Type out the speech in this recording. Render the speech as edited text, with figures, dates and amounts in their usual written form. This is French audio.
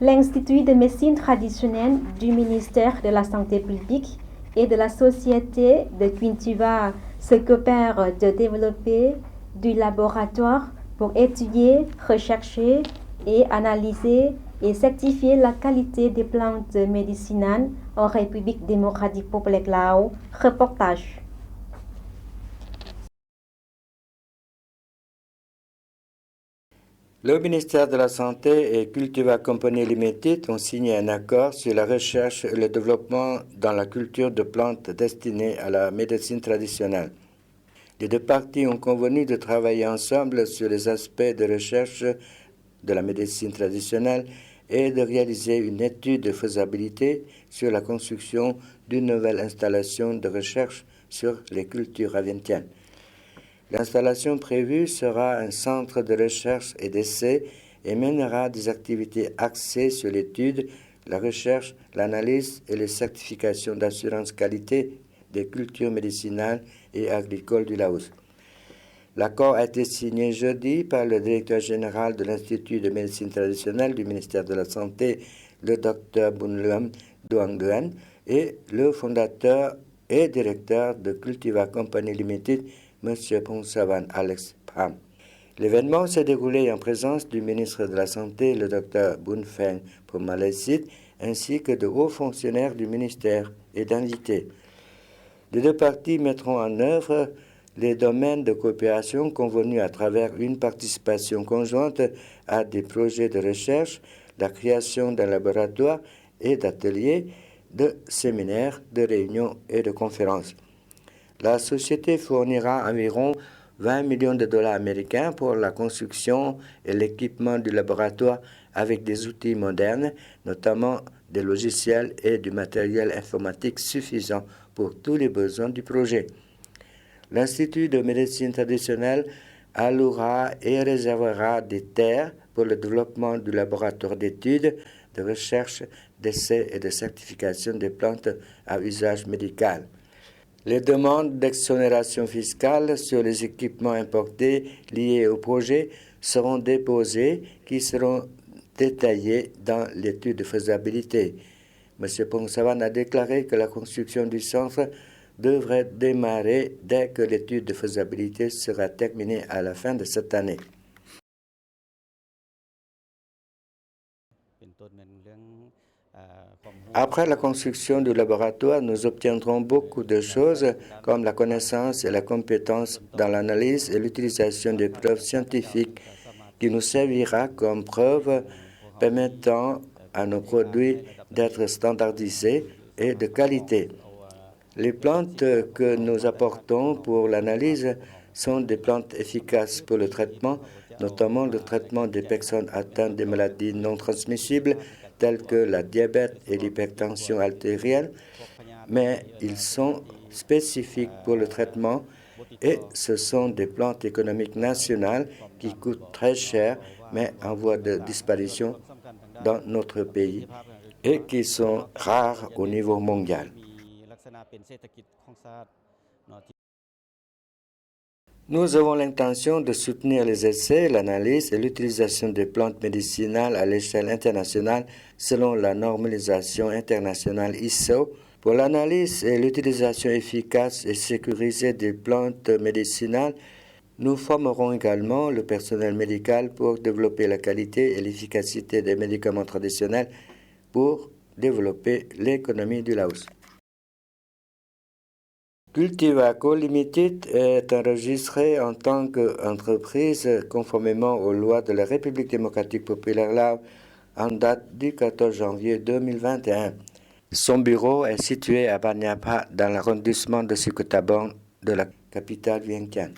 L'Institut de médecine traditionnelle du ministère de la Santé publique et de la Société de Quintuva se coopèrent de développer du laboratoire pour étudier, rechercher et analyser et certifier la qualité des plantes médicinales en République démocratique populaire Laos. Reportage. Le ministère de la Santé et Cultiva Company Limited ont signé un accord sur la recherche et le développement dans la culture de plantes destinées à la médecine traditionnelle. Les deux parties ont convenu de travailler ensemble sur les aspects de recherche de la médecine traditionnelle et de réaliser une étude de faisabilité sur la construction d'une nouvelle installation de recherche sur les cultures aviennes. L'installation prévue sera un centre de recherche et d'essai et mènera des activités axées sur l'étude, la recherche, l'analyse et les certifications d'assurance qualité des cultures médicinales et agricoles du Laos. L'accord a été signé jeudi par le directeur général de l'Institut de médecine traditionnelle du ministère de la Santé, le Dr Bunluam Duang Duan, et le fondateur et directeur de Cultiva Company Limited, M. Phongsavan Alex Pham. L'événement s'est déroulé en présence du ministre de la Santé, le Dr Bun Pheng Phomalesit, ainsi que de hauts fonctionnaires du ministère et d'invités. Les deux parties mettront en œuvre les domaines de coopération convenus à travers une participation conjointe à des projets de recherche, la création d'un laboratoire et d'ateliers, de séminaires, de réunions et de conférences. La société fournira environ 20 millions de dollars américains pour la construction et l'équipement du laboratoire avec des outils modernes, notamment des logiciels et du matériel informatique suffisant pour tous les besoins du projet. L'Institut de médecine traditionnelle allouera et réservera des terres pour le développement du laboratoire d'études, de recherche, d'essais et de certification des plantes à usage médical. Les demandes d'exonération fiscale sur les équipements importés liés au projet seront déposées, qui seront détaillées dans l'étude de faisabilité. M. Phongsavan a déclaré que la construction du centre devrait démarrer dès que l'étude de faisabilité sera terminée à la fin de cette année. Après la construction du laboratoire, nous obtiendrons beaucoup de choses comme la connaissance et la compétence dans l'analyse et l'utilisation des preuves scientifiques qui nous servira comme preuve permettant à nos produits d'être standardisés et de qualité. Les plantes que nous apportons pour l'analyse sont des plantes efficaces pour le traitement, notamment le traitement des personnes atteintes de maladies non transmissibles telles que la diabète et l'hypertension artérielle, mais ils sont spécifiques pour le traitement et ce sont des plantes économiques nationales qui coûtent très cher, mais en voie de disparition dans notre pays et qui sont rares au niveau mondial. Nous avons l'intention de soutenir les essais, l'analyse et l'utilisation des plantes médicinales à l'échelle internationale selon la normalisation internationale ISO pour l'analyse et l'utilisation efficace et sécurisée des plantes médicinales. Nous formerons également le personnel médical pour développer la qualité et l'efficacité des médicaments traditionnels pour développer l'économie du Laos. Cultiva Co Limited est enregistré en tant qu'entreprise conformément aux lois de la République démocratique populaire Laos en date du 14 janvier 2021. Son bureau est situé à Banyapha dans l'arrondissement de Sikutabon de la capitale Vientiane.